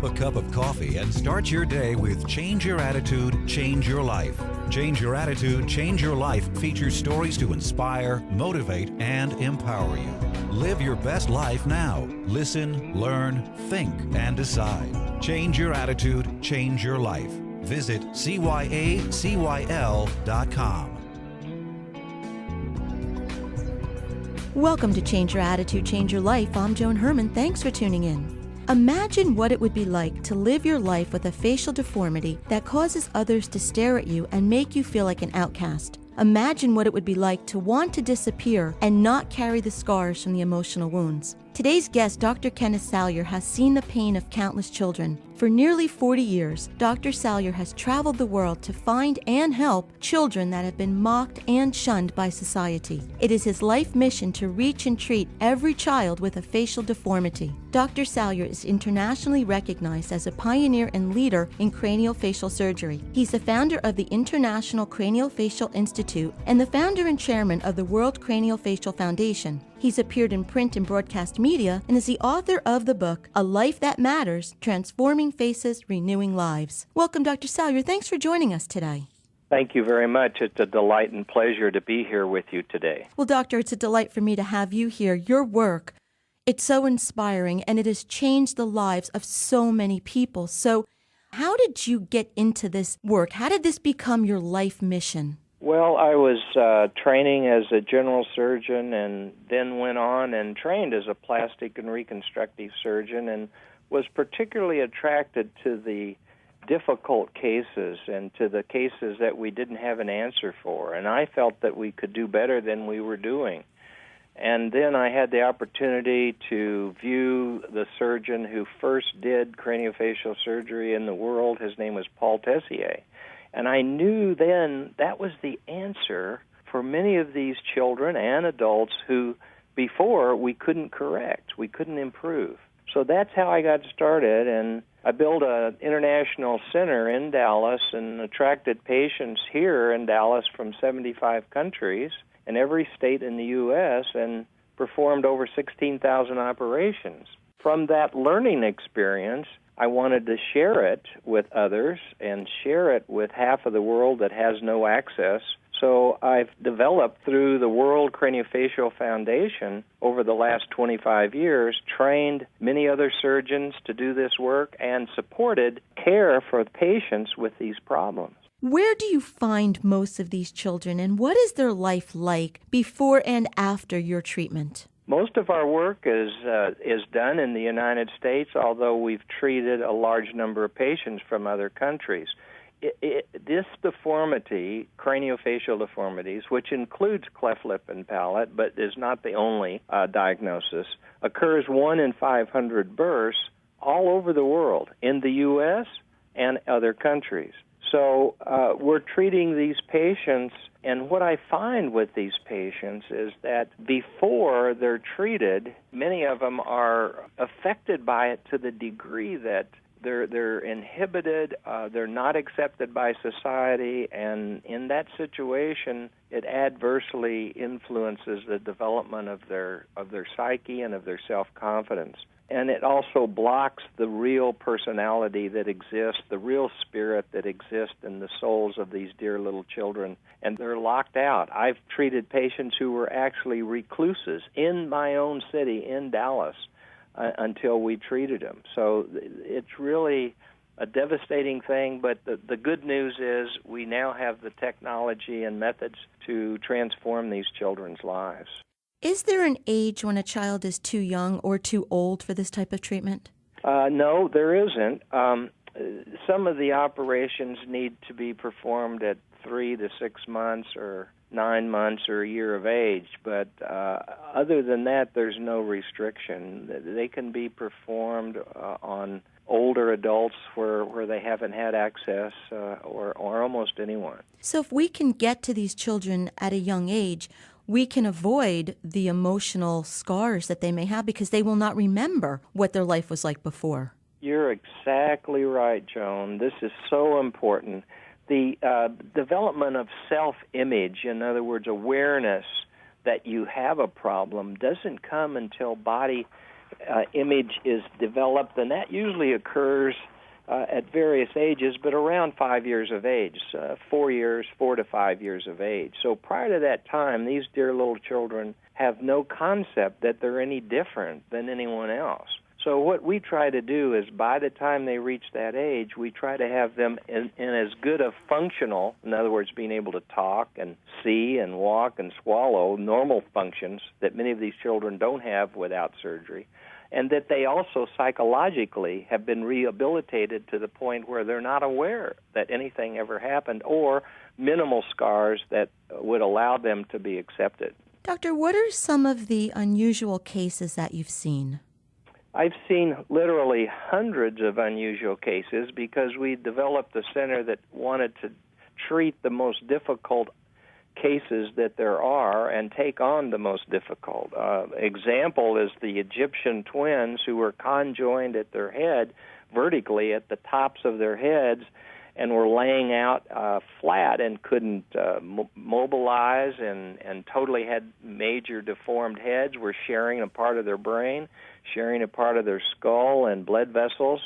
Grab a cup of coffee and start your day with Change Your Attitude, Change Your Life. Change Your Attitude, Change Your Life features stories to inspire, motivate, and empower you. Live your best life now. Listen, learn, think, and decide. Change Your Attitude, Change Your Life. Visit cyacyl.com. Welcome to Change Your Attitude, Change Your Life. I'm Joan Herman. Thanks for tuning in. Imagine what it would be like to live your life with a facial deformity that causes others to stare at you and make you feel like an outcast. Imagine what it would be like to want to disappear and not carry the scars from the emotional wounds. Today's guest, Dr. Kenneth Salyer, has seen the pain of countless children. For nearly 40 years, Dr. Salyer has traveled the world to find and help children that have been mocked and shunned by society. It is his life mission to reach and treat every child with a facial deformity. Dr. Salyer is internationally recognized as a pioneer and leader in craniofacial surgery. He's the founder of the International Craniofacial Institute and the founder and chairman of the World Craniofacial Foundation. He's appeared in print and broadcast media and is the author of the book, A Life That Matters, Transforming Faces, Renewing Lives. Welcome, Dr. Salyer. Thanks for joining us today. Thank you very much. It's a delight and pleasure to be here with you today. Well, Doctor, it's a delight for me to have you here. Your work, it's so inspiring, and it has changed the lives of so many people. So how did you get into this work? How did this become your life mission? Well, I was training as a general surgeon and then went on and trained as a plastic and reconstructive surgeon and was particularly attracted to the difficult cases and to the cases that we didn't have an answer for. And I felt that we could do better than we were doing. And then I had the opportunity to view the surgeon who first did craniofacial surgery in the world. His name was Paul Tessier. And I knew then that was the answer for many of these children and adults who before we couldn't correct, we couldn't improve. So that's how I got started, and I built an international center in Dallas and attracted patients here in Dallas from 75 countries and every state in the U.S. and performed over 16,000 operations. From that learning experience, I wanted to share it with others and share it with half of the world that has no access. So I've developed through the World Craniofacial Foundation over the last 25 years, trained many other surgeons to do this work and supported care for patients with these problems. Where do you find most of these children, and what is their life like before and after your treatment? Most of our work is done in the United States, although we've treated a large number of patients from other countries. This deformity, craniofacial deformities, which includes cleft lip and palate, but is not the only diagnosis, occurs 1 in 500 births all over the world, in the U.S. and other countries. So we're treating these patients, and what I find with these patients is that before they're treated, many of them are affected by it to the degree that they're inhibited, they're not accepted by society, and in that situation, it adversely influences the development of their psyche and of their self-confidence. And it also blocks the real personality that exists, the real spirit that exists in the souls of these dear little children, and they're locked out. I've treated patients who were actually recluses in my own city, in Dallas, until we treated them. So it's really a devastating thing, but the good news is we now have the technology and methods to transform these children's lives. Is there an age when a child is too young or too old for this type of treatment? No, there isn't. Some of the operations need to be performed at 3 to 6 months or 9 months or a year of age, but other than that, there's no restriction. They can be performed on older adults where they haven't had access or almost anyone. So if we can get to these children at a young age, we can avoid the emotional scars that they may have because they will not remember what their life was like before. You're exactly right, Joan. This is so important. The development of self-image, in other words, awareness that you have a problem, doesn't come until body image is developed, and that usually occurs at various ages, but around 5 years of age, 4 to 5 years of age. So prior to that time, these dear little children have no concept that they're any different than anyone else. So what we try to do is by the time they reach that age, we try to have them in as good a functional, in other words, being able to talk and see and walk and swallow, normal functions that many of these children don't have without surgery, and that they also psychologically have been rehabilitated to the point where they're not aware that anything ever happened or minimal scars that would allow them to be accepted. Doctor, what are some of the unusual cases that you've seen? I've seen literally hundreds of unusual cases because we developed a center that wanted to treat the most difficult cases that there are and take on the most difficult. Example is the Egyptian twins who were conjoined at their head, vertically at the tops of their heads, and were laying out flat and couldn't mobilize and totally had major deformed heads, were sharing a part of their brain, sharing a part of their skull and blood vessels,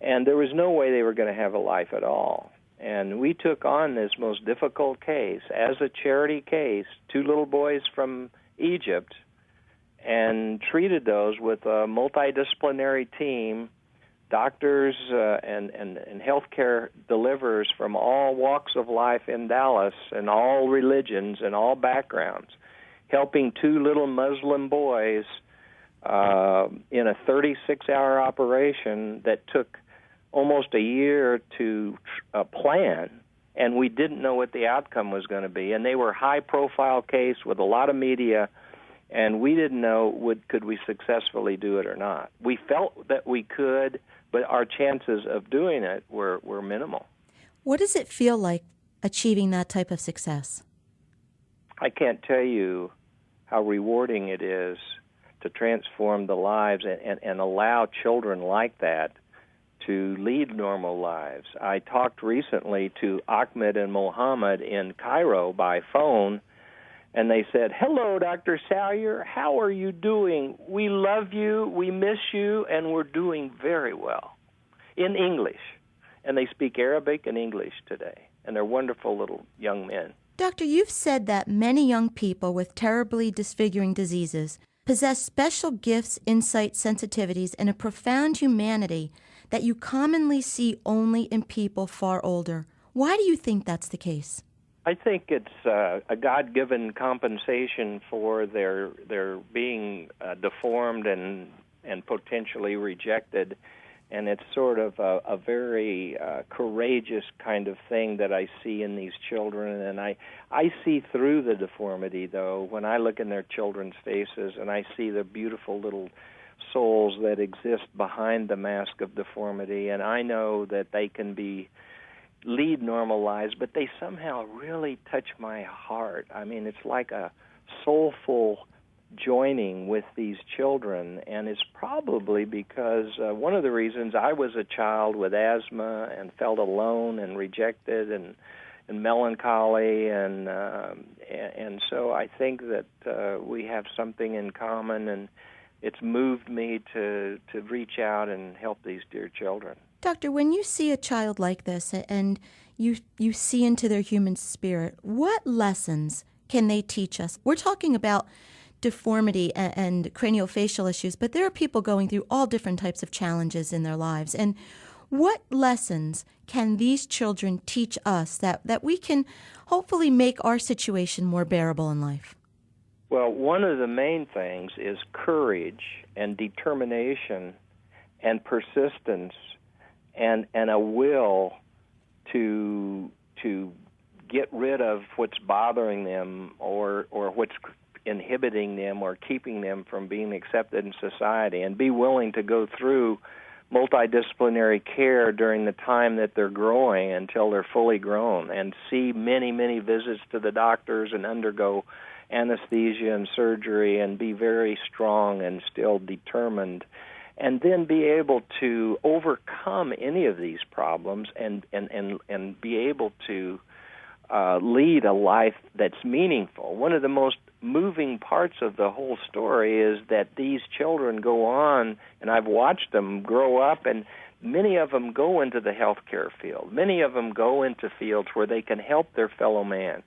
and there was no way they were going to have a life at all. And we took on this most difficult case as a charity case, 2 little boys from Egypt, and treated those with a multidisciplinary team, doctors and healthcare deliverers from all walks of life in Dallas and all religions and all backgrounds, helping 2 little Muslim boys in a 36-hour operation that took almost a year to plan, and we didn't know what the outcome was going to be. And they were high-profile case with a lot of media, and we didn't know could we successfully do it or not. We felt that we could, but our chances of doing it were minimal. What does it feel like achieving that type of success? I can't tell you how rewarding it is to transform the lives and allow children like that to lead normal lives. I talked recently to Ahmed and Mohammed in Cairo by phone, and they said, "Hello, Dr. Salyer, how are you doing? We love you, we miss you, and we're doing very well," in English. And they speak Arabic and English today, and they're wonderful little young men. Doctor, you've said that many young people with terribly disfiguring diseases possess special gifts, insights, sensitivities, and a profound humanity that you commonly see only in people far older. Why do you think that's the case? I think it's a God-given compensation for their being deformed and potentially rejected, and it's sort of a very courageous kind of thing that I see in these children. And I see through the deformity, though, when I look in their children's faces, and I see the beautiful little souls that exist behind the mask of deformity, and I know that they can lead normal lives, but they somehow really touch my heart. I mean, it's like a soulful joining with these children, and it's probably because one of the reasons I was a child with asthma and felt alone and rejected and melancholy, and so I think that we have something in common, and it's moved me to reach out and help these dear children. Doctor, when you see a child like this and you see into their human spirit, what lessons can they teach us? We're talking about deformity and craniofacial issues, but there are people going through all different types of challenges in their lives. And what lessons can these children teach us that we can hopefully make our situation more bearable in life? Well, one of the main things is courage and determination and persistence and a will to get rid of what's bothering them or what's inhibiting them or keeping them from being accepted in society, and be willing to go through multidisciplinary care during the time that they're growing until they're fully grown, and see many, many visits to the doctors and undergo anesthesia and surgery and be very strong and still determined, and then be able to overcome any of these problems and be able to lead a life that's meaningful. One of the most moving parts of the whole story is that these children go on, and I've watched them grow up, and many of them go into the healthcare field. Many of them go into fields where they can help their fellow man.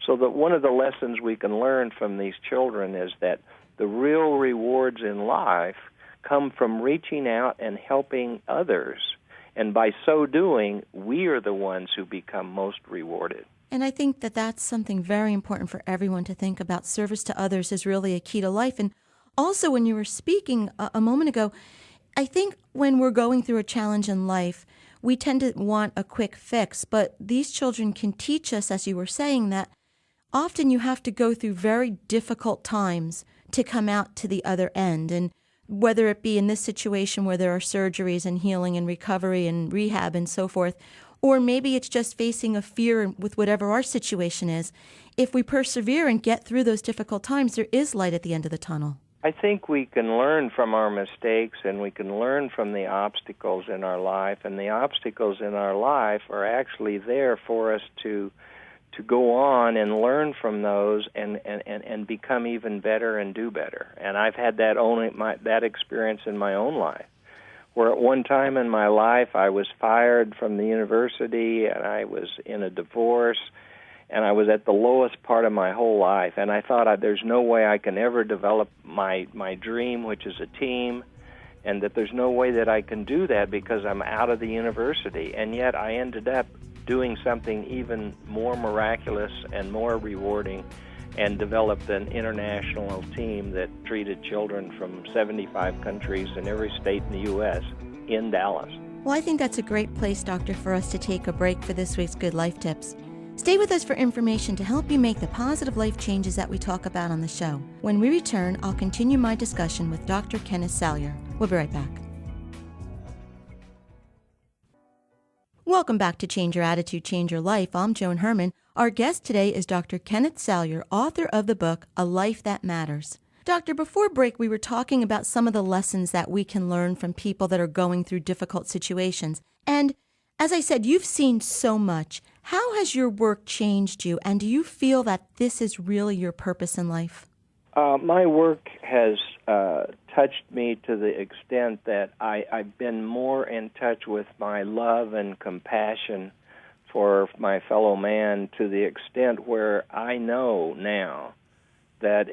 So that one of the lessons we can learn from these children is that the real rewards in life come from reaching out and helping others. And by so doing, we are the ones who become most rewarded. And I think that that's something very important for everyone to think about. Service to others is really a key to life. And also, when you were speaking a moment ago, I think when we're going through a challenge in life, we tend to want a quick fix. But these children can teach us, as you were saying, that often you have to go through very difficult times to come out to the other end. And whether it be in this situation where there are surgeries and healing and recovery and rehab and so forth, or maybe it's just facing a fear with whatever our situation is, if we persevere and get through those difficult times, there is light at the end of the tunnel. I think we can learn from our mistakes, and we can learn from the obstacles in our life, and the obstacles in our life are actually there for us to go on and learn from those and become even better and do better. And I've had that experience in my own life, where at one time in my life I was fired from the university, and I was in a divorce, and I was at the lowest part of my whole life. And I thought there's no way I can ever develop my dream, which is a team, and that there's no way that I can do that because I'm out of the university. And yet I ended up doing something even more miraculous and more rewarding, and developed an international team that treated children from 75 countries in every state in the U.S. in Dallas. Well, I think that's a great place, Doctor, for us to take a break for this week's Good Life Tips. Stay with us for information to help you make the positive life changes that we talk about on the show. When we return, I'll continue my discussion with Dr. Kenneth Salyer. We'll be right back. Welcome back to Change Your Attitude, Change Your Life. I'm Joan Herman. Our guest today is Dr. Kenneth Salyer, author of the book, A Life That Matters. Doctor, before break, we were talking about some of the lessons that we can learn from people that are going through difficult situations. And as I said, you've seen so much. How has your work changed you, and do you feel that this is really your purpose in life? My work has touched me to the extent that I've been more in touch with my love and compassion for my fellow man, to the extent where I know now that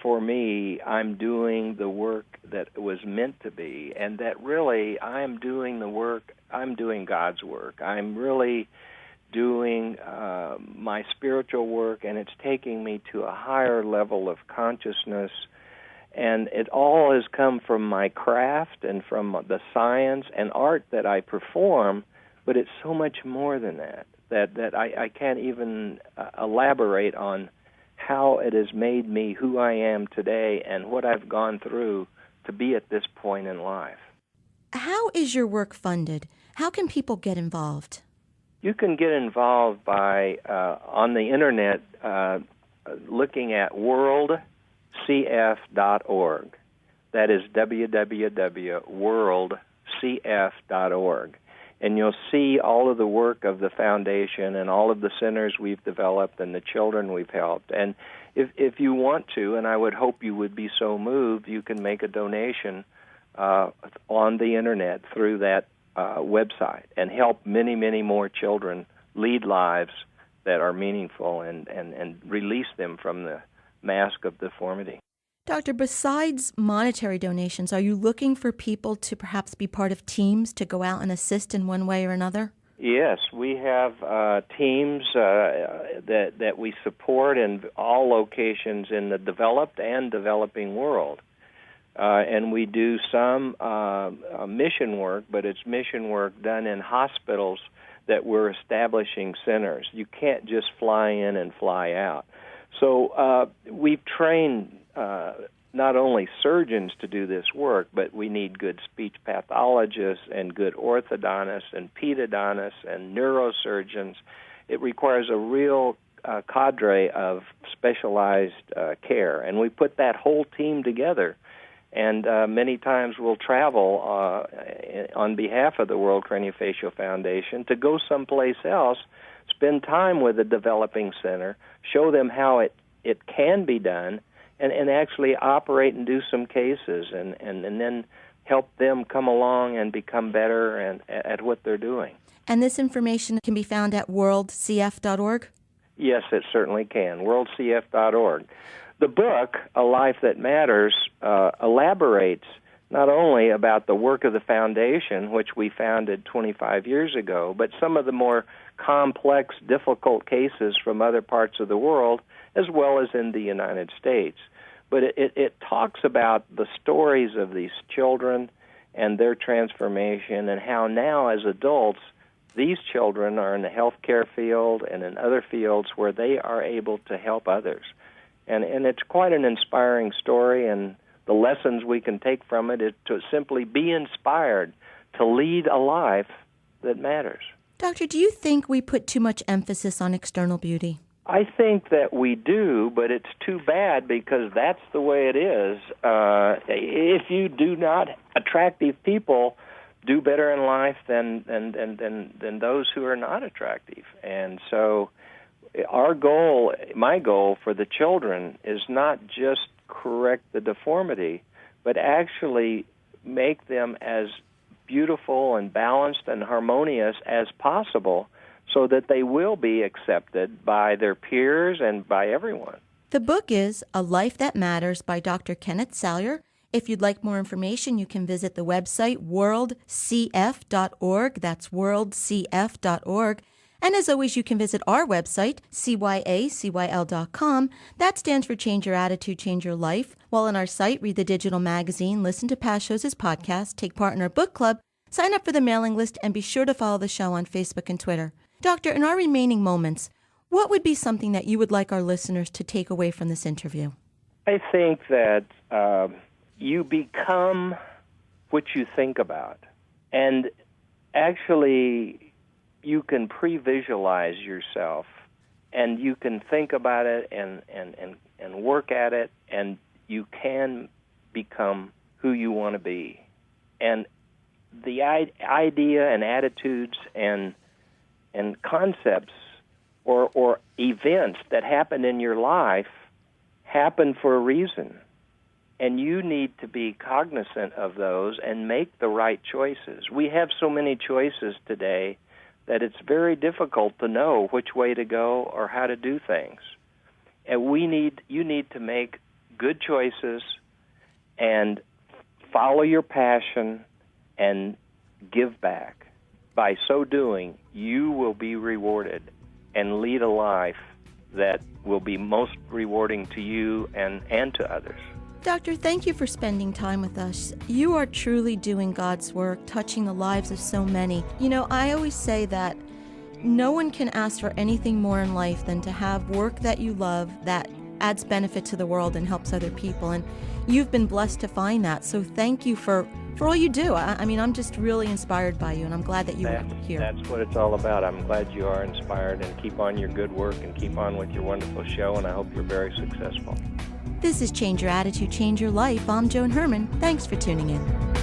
for me, I'm doing the work that was meant to be, and that really I'm doing God's work. I'm really doing my spiritual work, and it's taking me to a higher level of consciousness. And it all has come from my craft and from the science and art that I perform, but it's so much more than that I can't even elaborate on how it has made me who I am today and what I've gone through to be at this point in life. How is your work funded? How can people get involved? You can get involved by, on the Internet, looking at worldcf.org. That is www.worldcf.org. And you'll see all of the work of the foundation and all of the centers we've developed and the children we've helped. And if you want to, and I would hope you would be so moved, you can make a donation on the Internet through that website and help many, many more children lead lives that are meaningful and release them from the mask of deformity. Doctor, besides monetary donations, are you looking for people to perhaps be part of teams to go out and assist in one way or another? Yes, we have teams that we support in all locations in the developed and developing world. And we do some mission work, but it's mission work done in hospitals that we're establishing centers. You can't just fly in and fly out. So we've trained not only surgeons to do this work, but we need good speech pathologists and good orthodontists and pedodontists and neurosurgeons. It requires a real cadre of specialized care, and we put that whole team together. And many times we'll travel on behalf of the World Craniofacial Foundation to go someplace else, spend time with a developing center, show them how it it can be done, and actually operate and do some cases, and then help them come along and become better at what they're doing. And this information can be found at worldcf.org? Yes, it certainly can, worldcf.org. The book, A Life That Matters, elaborates not only about the work of the foundation, which we founded 25 years ago, but some of the more complex, difficult cases from other parts of the world, as well as in the United States. But it talks about the stories of these children and their transformation, and how now as adults, these children are in the healthcare field and in other fields where they are able to help others. And it's quite an inspiring story, and the lessons we can take from it is to simply be inspired to lead a life that matters. Doctor, do you think we put too much emphasis on external beauty? I think that we do, but it's too bad because that's the way it is. If you do not, attractive people do better in life than those who are not attractive. And so our goal, my goal for the children, is not just correct the deformity, but actually make them as beautiful and balanced and harmonious as possible, so that they will be accepted by their peers and by everyone. The book is A Life That Matters by Dr. Kenneth Salyer. If you'd like more information, you can visit the website worldcf.org. That's worldcf.org. And as always, you can visit our website, cyacyl.com. That stands for Change Your Attitude, Change Your Life. While on our site, read the digital magazine, listen to past shows as podcasts, take part in our book club, sign up for the mailing list, and be sure to follow the show on Facebook and Twitter. Doctor, in our remaining moments, what would be something that you would like our listeners to take away from this interview? I think that you become what you think about. And actually, you can pre-visualize yourself, and you can think about it and work at it, and you can become who you want to be. And the idea and attitudes and concepts or events that happen in your life happen for a reason. And you need to be cognizant of those and make the right choices. We have so many choices today that it's very difficult to know which way to go or how to do things. And you need to make good choices and follow your passion and give back. By so doing, you will be rewarded and lead a life that will be most rewarding to you and to others. Doctor, thank you for spending time with us. You are truly doing God's work, touching the lives of so many. You know, I always say that no one can ask for anything more in life than to have work that you love that adds benefit to the world and helps other people. And you've been blessed to find that. So thank you for all you do. I mean, I'm just really inspired by you, and I'm glad that you are here. That's what it's all about. I'm glad you are inspired, and keep on your good work and keep on with your wonderful show, and I hope you're very successful. This is Change Your Attitude, Change Your Life. I'm Joan Herman. Thanks for tuning in.